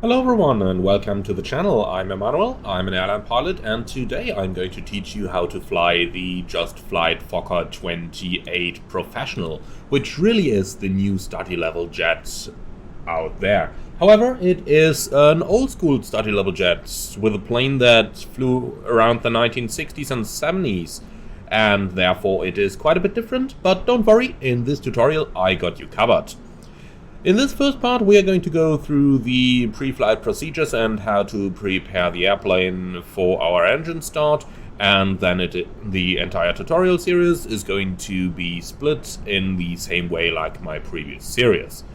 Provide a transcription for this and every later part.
Hello everyone and welcome to the channel. I'm Emmanuel, I'm an airline pilot, and today I'm going to teach you how to fly the Just Flight FOKKER 28 Professional, which really is the new study level jet out there. However, it is an old school study level jet with a plane that flew around the 1960s and 70s, and therefore it is quite a bit different, but don't worry, in this tutorial I got you covered. In this first part we are going to go through the pre-flight procedures and how to prepare the airplane for our engine start, and then the entire tutorial series is going to be split in the same way like my previous series.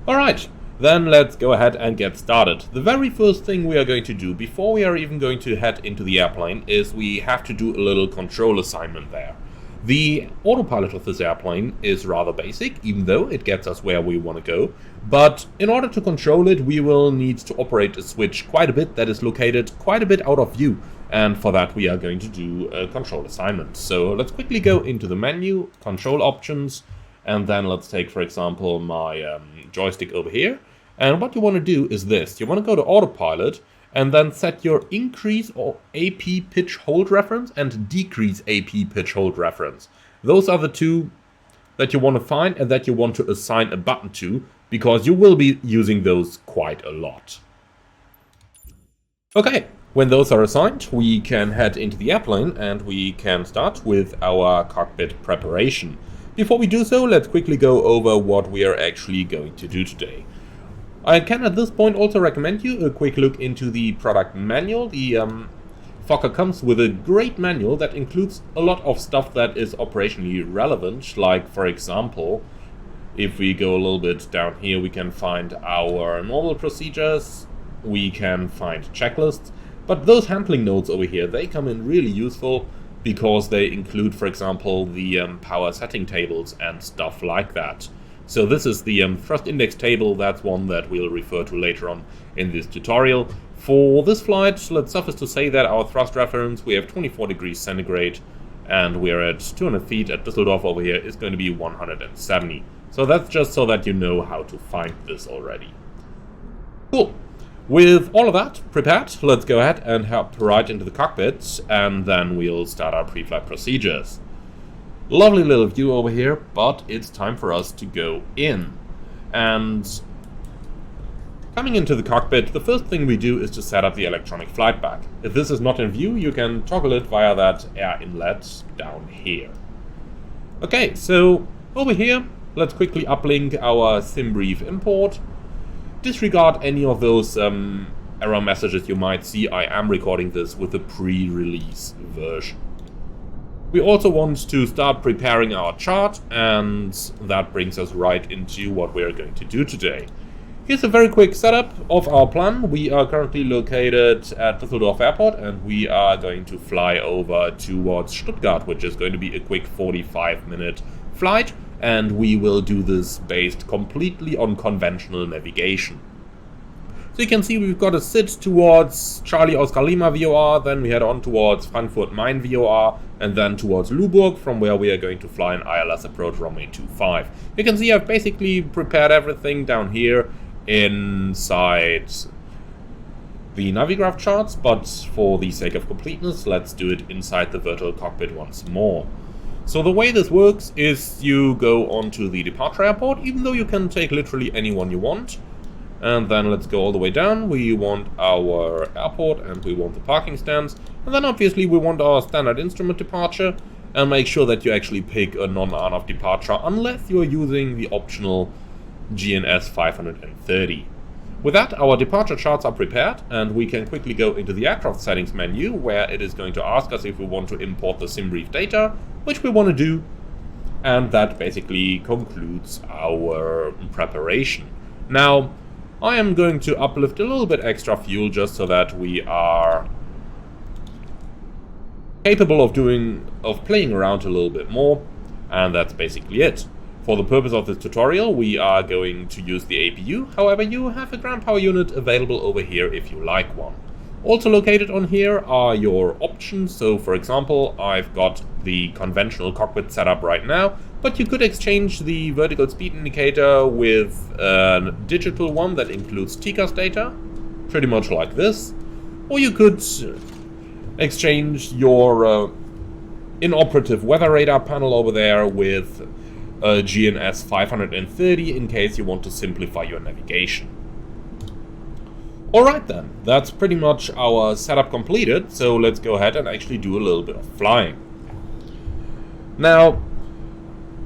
Alright, then let's go ahead and get started. The very first thing we are going to do before we are even going to head into the airplane is we have to do a little control assignment there. The autopilot of this airplane is rather basic, even though it gets us where we want to go, but in order to control it we will need to operate a switch quite a bit that is located quite a bit out of view, and for that we are going to do a control assignment. So let's quickly go into the menu, control options, and then let's take for example my joystick over here, and what you want to do is this. You want to go to autopilot and then set your increase or AP pitch hold reference and decrease AP pitch hold reference. Those are the two that you want to find and that you want to assign a button to, because you will be using those quite a lot. Okay, when those are assigned, we can head into the airplane and we can start with our cockpit preparation. Before we do so, let's quickly go over what we are actually going to do today. I can at this point also recommend you a quick look into the product manual. The FOKKER comes with a great manual that includes a lot of stuff that is operationally relevant, like for example, if we go a little bit down here we can find our normal procedures, we can find checklists, but those handling notes over here, they come in really useful because they include for example the power setting tables and stuff like that. So this is the thrust index table. That's one that we'll refer to later on in this tutorial. For this flight, let's suffice to say that our thrust reference, we have 24 degrees centigrade, and we're at 200 feet at Düsseldorf over here, is going to be 170. So that's just so that you know how to find this already. Cool. With all of that prepared, let's go ahead and hop right into the cockpit, and then we'll start our pre-flight procedures. Lovely little view over here, but it's time for us to go in. And coming into the cockpit, the first thing we do is to set up the electronic flight bag. If this is not in view, you can toggle it via that air inlet down here. Okay, so over here, let's quickly uplink our SimBrief import. Disregard any of those error messages you might see. I am recording this with a pre-release version. We also want to start preparing our chart, and that brings us right into what we're going to do today. Here's a very quick setup of our plan. We are currently located at Düsseldorf Airport and we are going to fly over towards Stuttgart, which is going to be a quick 45-minute flight, and we will do this based completely on conventional navigation. So you can see we've got a sit towards Charlie Oscar Lima VOR, then we head on towards Frankfurt Main VOR, and then towards Luburg, from where we are going to fly an ILS approach runway 25. You can see I've basically prepared everything down here inside the Navigraph charts, but for the sake of completeness, let's do it inside the virtual cockpit once more. So the way this works is you go onto the departure airport, even though you can take literally any one you want. And then let's go all the way down. We want our airport and we want the parking stands. And then obviously we want our standard instrument departure. And make sure that you actually pick a non-RNAV departure unless you're using the optional GNS 530. With that, our departure charts are prepared and we can quickly go into the aircraft settings menu, where it is going to ask us if we want to import the SimBrief data, which we want to do. And that basically concludes our preparation. Now, I am going to uplift a little bit extra fuel just so that we are capable of playing around a little bit more, and that's basically it. For the purpose of this tutorial, we are going to use the APU, however you have a ground power unit available over here if you like one. Also located on here are your options. So for example, I've got the conventional cockpit setup right now, but you could exchange the vertical speed indicator with a digital one that includes TCAS data. pretty much like this. Or you could exchange your inoperative weather radar panel over there with a GNS 530 in case you want to simplify your navigation. Alright then, that's pretty much our setup completed, so let's go ahead and actually do a little bit of flying. Now,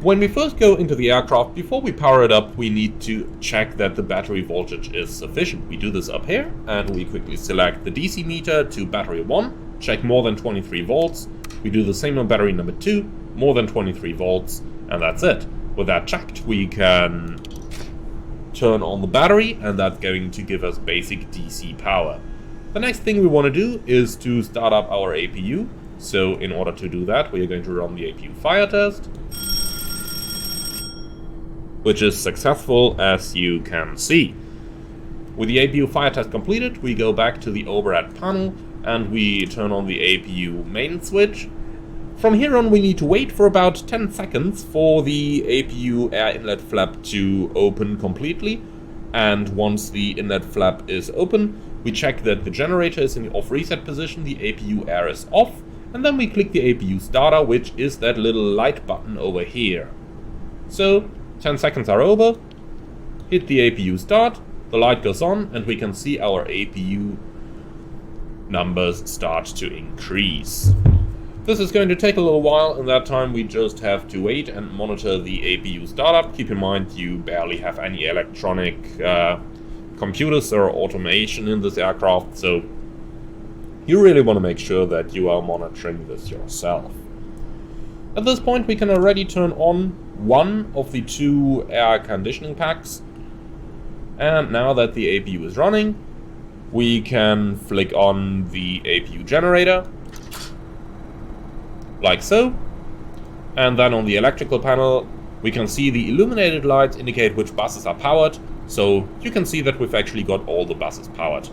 when we first go into the aircraft, before we power it up, we need to check that the battery voltage is sufficient. We do this up here, and we quickly select the DC meter to battery 1, check more than 23 volts. We do the same on battery number 2, more than 23 volts, and that's it. With that checked, we can turn on the battery, and that's going to give us basic DC power. The next thing we want to do is to start up our APU. So in order to do that, we are going to run the APU fire test, which is successful, as you can see. With the APU fire test completed, we go back to the overhead panel and we turn on the APU main switch. From here on, we need to wait for about 10 seconds for the APU air inlet flap to open completely. And once the inlet flap is open, we check that the generator is in the off reset position, the APU air is off, and then we click the APU starter, which is that little light button over here. So 10 seconds are over, hit the APU start, the light goes on, and we can see our APU numbers start to increase. This is going to take a little while. In that time, we just have to wait and monitor the APU startup. Keep in mind, you barely have any electronic computers or automation in this aircraft, so you really want to make sure that you are monitoring this yourself. At this point, we can already turn on one of the 2 air conditioning packs. And now that the APU is running, we can flick on the APU generator, like so. And then on the electrical panel, we can see the illuminated lights indicate which buses are powered. So you can see that we've actually got all the buses powered.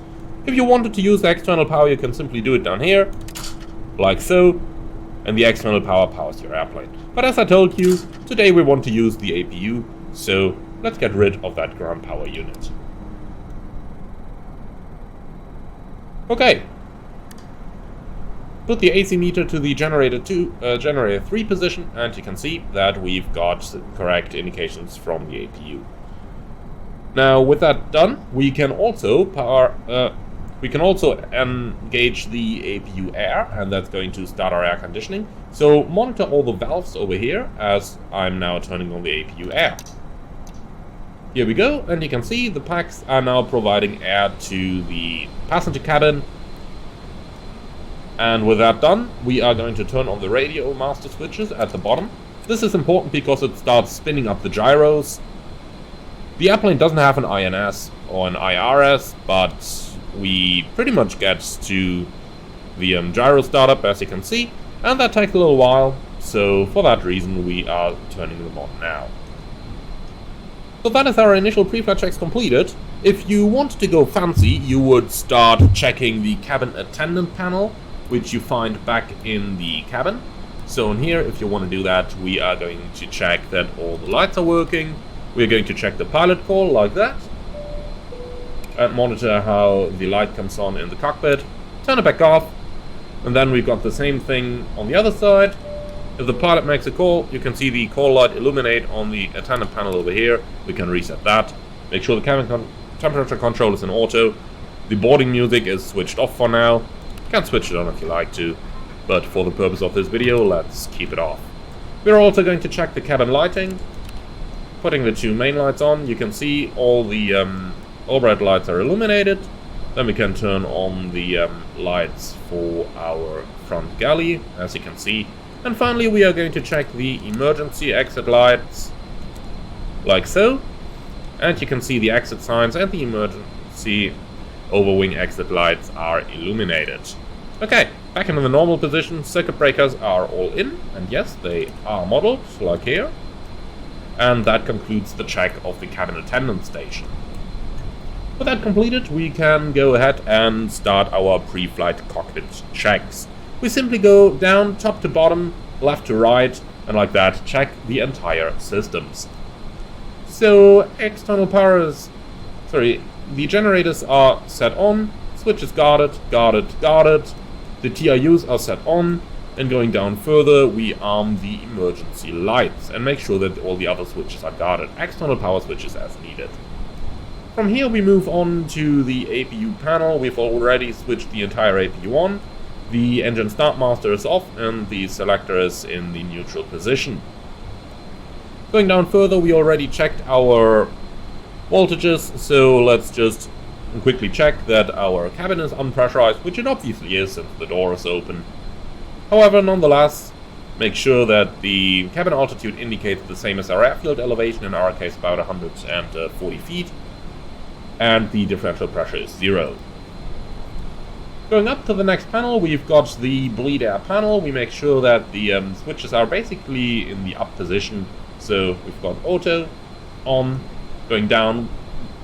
If you wanted to use the external power, you can simply do it down here, like so. And the external power powers your airplane. But as I told you, today we want to use the APU, so let's get rid of that ground power unit. Okay. Put the AC meter to the generator 3 position, and you can see that we've got correct indications from the APU. Now, with that done, we can also engage the APU air, and that's going to start our air conditioning. So monitor all the valves over here as I'm now turning on the APU air. Here we go, and you can see the packs are now providing air to the passenger cabin. And with that done, we are going to turn on the radio master switches at the bottom. This is important because it starts spinning up the gyros. The airplane doesn't have an INS or an IRS, but we pretty much get to the gyro startup, as you can see, and that takes a little while, so for that reason we are turning them on now. So that is our initial pre-flight checks completed. If you want to go fancy, you would start checking the cabin attendant panel, which you find back in the cabin. So in here, if you want to do that, we are going to check that all the lights are working. We're going to check the pilot call like that, and monitor how the light comes on in the cockpit, turn it back off, and then we've got the same thing on the other side. If the pilot makes a call, you can see the call light illuminate on the attendant panel over here. We can reset that. Make sure the cabin temperature control is in auto. The boarding music is switched off for now. You can switch it on if you like to, but for the purpose of this video, let's keep it off. We're also going to check the cabin lighting. Putting the 2 main lights on, you can see all the overhead lights are illuminated. Then we can turn on the lights for our front galley, as you can see. And finally, we are going to check the emergency exit lights, like so. And you can see the exit signs and the emergency overwing exit lights are illuminated. Okay, back into the normal position. Circuit breakers are all in, and yes, they are modeled, like here. And that concludes the check of the cabin attendant station. With that completed, we can go ahead and start our pre-flight cockpit checks. We simply go down top to bottom, left to right, and like that check the entire systems. So external power is, the generators are set on, switch is guarded, guarded, guarded, the TRUs are set on, and going down further we arm the emergency lights and make sure that all the other switches are guarded, external power switches as needed. From here we move on to the APU panel. We've already switched the entire APU on, the engine start master is off and the selector is in the neutral position. Going down further, we already checked our voltages, so let's just quickly check that our cabin is unpressurized, which it obviously is since the door is open. However, nonetheless, make sure that the cabin altitude indicates the same as our airfield elevation, in our case about 140 feet, and the differential pressure is 0. Going up to the next panel, we've got the bleed air panel. We make sure that the switches are basically in the up position, so we've got auto on. Going down,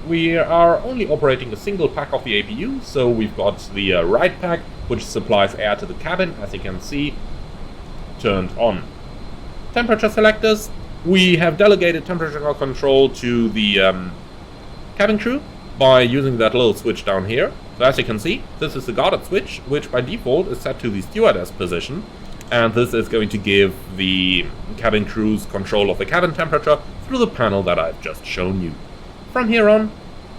we are only operating a single pack of the APU, so we've got the right pack, which supplies air to the cabin, as you can see, turned on. Temperature selectors, we have delegated temperature control to the cabin crew by using that little switch down here. So as you can see, this is the guarded switch, which by default is set to the stewardess position, and this is going to give the cabin crews control of the cabin temperature through the panel that I've just shown you. From here on,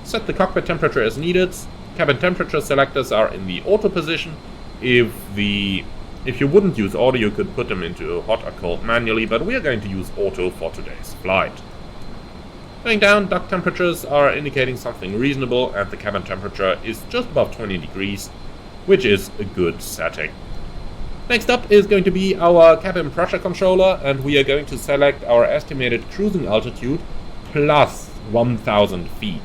set the cockpit temperature as needed. Cabin temperature selectors are in the auto position. If you wouldn't use auto, you could put them into hot or cold manually, but we are going to use auto for today's flight. Going down, duct temperatures are indicating something reasonable, and the cabin temperature is just above 20 degrees, which is a good setting. Next up is going to be our cabin pressure controller, and we are going to select our estimated cruising altitude plus 1,000 feet.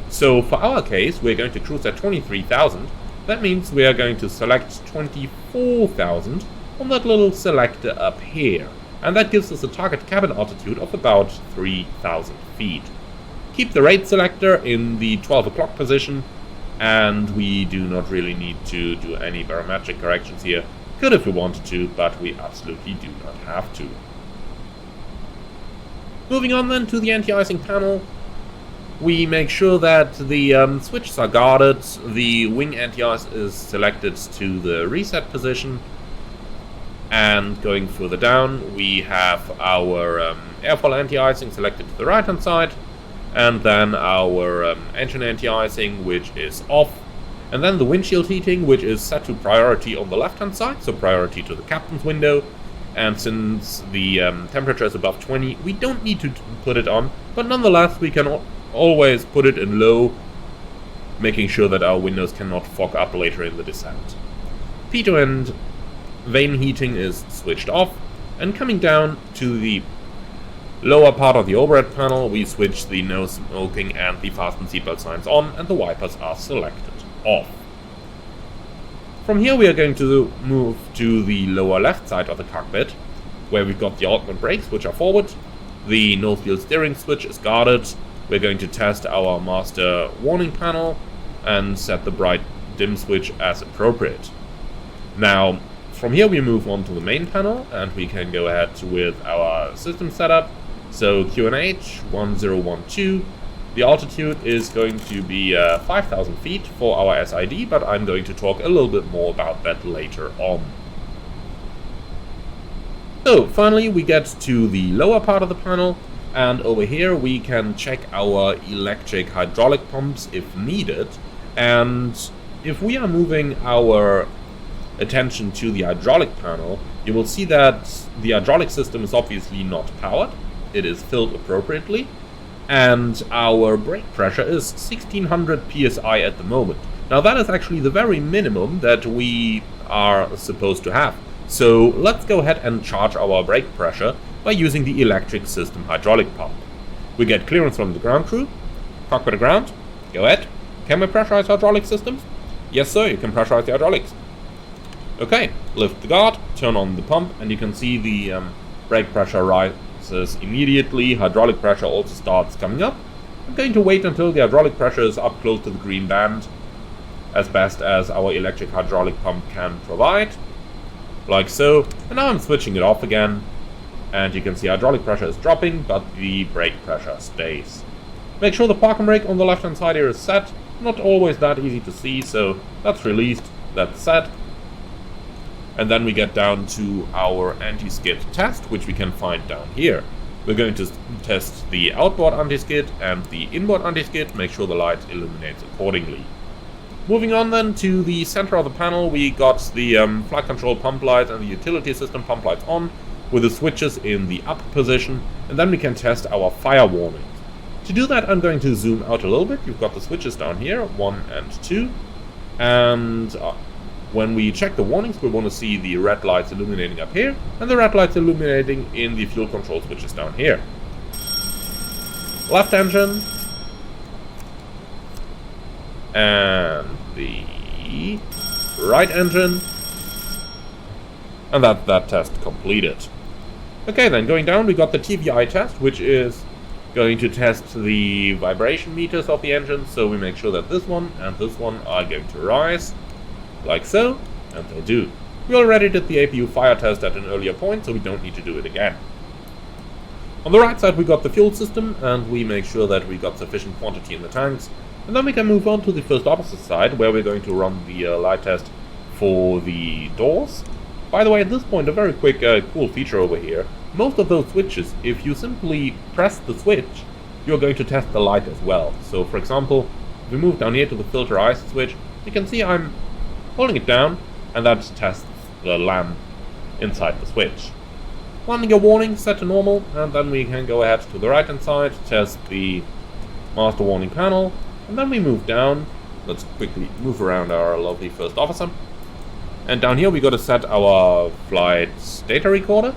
So for our case, we're going to cruise at 23,000. That means we are going to select 24,000 on that little selector up here. And that gives us a target cabin altitude of about 3,000 feet. Keep the rate selector in the 12 o'clock position, and we do not really need to do any barometric corrections here. Could if we wanted to, but we absolutely do not have to. Moving on then to the anti-icing panel, we make sure that the switches are guarded, the wing anti-ice is selected to the reset position, and going further down we have our airfoil anti-icing selected to the right hand side, and then our engine anti-icing, which is off, and then the windshield heating, which is set to priority on the left hand side, so priority to the captain's window. And since the temperature is above 20, we don't need to put it on, but nonetheless we can always put it in low, making sure that our windows cannot fog up later in the descent. Pitot and vane heating is switched off, and coming down to the lower part of the overhead panel, we switch the no smoking and the fasten seatbelt signs on, and the wipers are selected off. From here we are going to move to the lower left side of the cockpit, where we've got the ultimate brakes, which are forward. The nose wheel steering switch is guarded. We're going to test our master warning panel and set the bright dim switch as appropriate. Now, from here we move on to the main panel, and we can go ahead with our system setup. So QNH 1012. The altitude is going to be 5,000 feet for our SID, but I'm going to talk a little bit more about that later on. So finally we get to the lower part of the panel, and over here we can check our electric hydraulic pumps if needed. And if we are moving our attention to the hydraulic panel, you will see that the hydraulic system is obviously not powered. It is filled appropriately, and our brake pressure is 1600 psi at the moment. Now that is actually the very minimum that we are supposed to have. So let's go ahead and charge our brake pressure by using the electric system hydraulic pump. We get clearance from the ground crew. Cockpit to ground. Go ahead. Can we pressurize hydraulic systems? Yes sir, you can pressurize the hydraulics. Okay, lift the guard, turn on the pump, and you can see the brake pressure rises immediately. Hydraulic pressure also starts coming up. I'm going to wait until the hydraulic pressure is up close to the green band, as best as our electric hydraulic pump can provide. Like so. And now I'm switching it off again, and you can see hydraulic pressure is dropping, but the brake pressure stays. Make sure the parking brake on the left hand side here is set. not always that easy to see, so that's released, that's set. And then we get down to our anti-skid test, which we can find down here. We're going to test the outboard anti-skid and the inboard anti-skid, make sure the light illuminates accordingly. Moving on then to the center of the panel, we got the flight control pump lights and the utility system pump lights on, with the switches in the up position, and then we can test our fire warnings. To do that, I'm going to zoom out a little bit. You've got the switches down here, 1 and 2, and when we check the warnings, we want to see the red lights illuminating up here, and the red lights illuminating in the fuel control switches down here. Left engine, and the right engine, and that test completed. Okay, then going down, we got the TVI test, which is going to test the vibration meters of the engine, so we make sure that this one and this one are going to rise, like so, and they do. We already did the APU fire test at an earlier point, so we don't need to do it again. On the right side we got the fuel system, and we make sure that we got sufficient quantity in the tanks, and then we can move on to the first opposite side, where we're going to run the light test for the doors. By the way, at this point, a very quick cool feature over here. Most of those switches, if you simply press the switch, you're going to test the light as well. So, for example, if we move down here to the filter ice switch, you can see I'm holding it down, and that tests the lamp inside the switch. Landing your warning set to normal, and then we can go ahead to the right hand side, test the master warning panel, and then we move down. Let's quickly move around our lovely first officer. And down here we got to set our flight data recorder.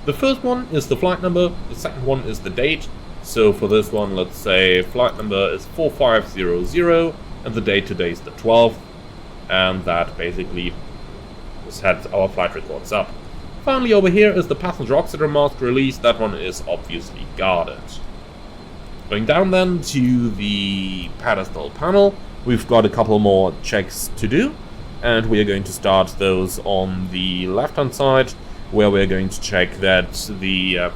The first one is the flight number, the second one is the date. So for this one, let's say flight number is 4500, and the date today is the 12th, and that basically sets our flight records up. Finally, over here is the passenger oxygen mask release. That one is obviously guarded. Going down then to the pedestal panel, we've got a couple more checks to do, and we are going to start those on the left hand side, where we're going to check that the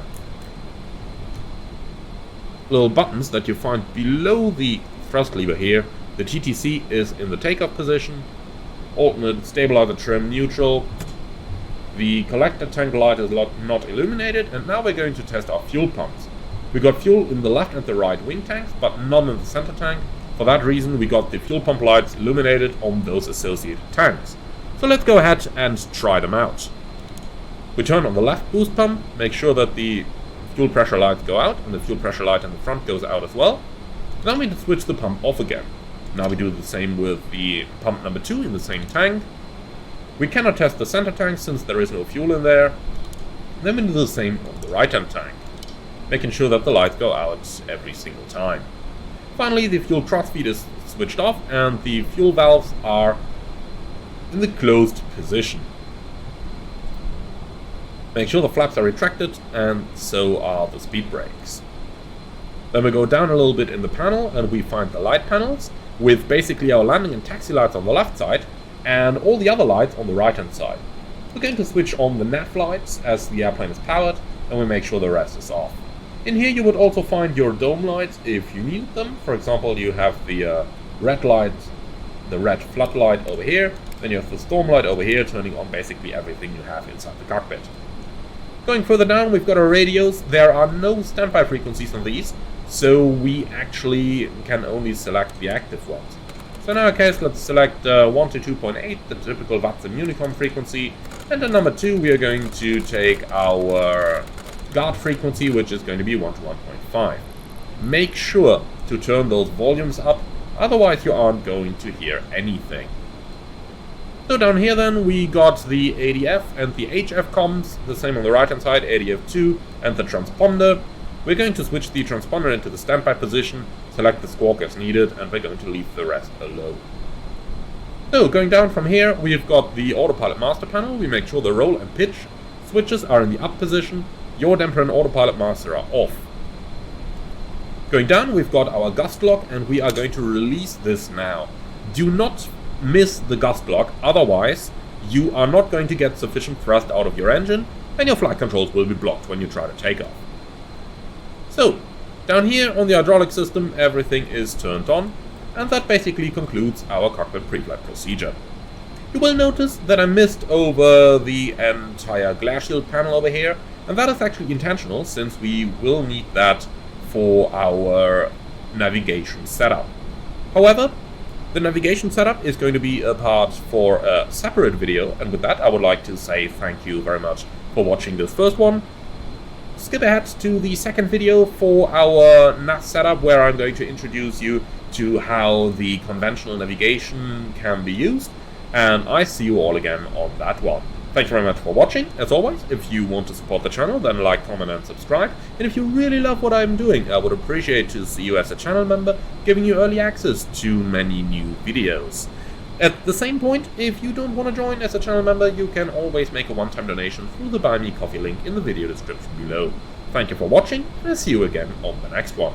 little buttons that you find below the thrust lever here, the TTC is in the takeoff position, alternate stabilizer trim neutral, the collector tank light is not illuminated, and now we're going to test our fuel pumps. We got fuel in the left and the right wing tanks, but none in the center tank. For that reason, we got the fuel pump lights illuminated on those associated tanks. So let's go ahead and try them out. We turn on the left boost pump, make sure that the fuel pressure lights go out, and the fuel pressure light in the front goes out as well. Then we switch the pump off again. Now we do the same with the pump number 2 in the same tank. We cannot test the center tank since there is no fuel in there. Then we do the same on the right hand tank, making sure that the lights go out every single time. Finally, the fuel crossfeed is switched off, and the fuel valves are in the closed position. Make sure the flaps are retracted, and so are the speed brakes. Then we go down a little bit in the panel, and we find the light panels, with basically our landing and taxi lights on the left side, and all the other lights on the right hand side. We're going to switch on the nav lights as the airplane is powered, and we make sure the rest is off. In here you would also find your dome lights if you needed them. For example, you have the red light, the red floodlight over here, then you have the storm light over here, turning on basically everything you have inside the cockpit. Going further down, we've got our radios. There are no standby frequencies on these, so we actually can only select the active ones. So in our case, let's select 122.8, the typical watts in Honeycomb frequency, and at number 2 we are going to take our guard frequency, which is going to be 1 to 1.5. Make sure to turn those volumes up, otherwise you aren't going to hear anything. So down here then we got the ADF and the HF comms, the same on the right hand side, ADF2 and the transponder. We're going to switch the transponder into the standby position, select the squawk as needed, and we're going to leave the rest alone. So going down from here, we've got the autopilot master panel. We make sure the roll and pitch switches are in the up position, yaw damper and autopilot master are off. Going down, we've got our gust lock, and we are going to release this now. Do not miss the gust lock, otherwise you are not going to get sufficient thrust out of your engine, and your flight controls will be blocked when you try to take off. So, down here on the hydraulic system, everything is turned on. And that basically concludes our cockpit pre-flight procedure. You will notice that I missed over the entire glare shield panel over here, and that is actually intentional since we will need that for our navigation setup. However, the navigation setup is going to be a part for a separate video, and with that I would like to say thank you very much for watching this first one. Skip ahead to the second video for our nav setup, where I'm going to introduce you to how the conventional navigation can be used, and I see you all again on that one. Thank you very much for watching. As always, if you want to support the channel, then like, comment and subscribe. And if you really love what I'm doing, I would appreciate to see you as a channel member, giving you early access to many new videos. At the same point, if you don't want to join as a channel member, you can always make a one-time donation through the Buy Me Coffee link in the video description below. Thank you for watching, and I'll see you again on the next one.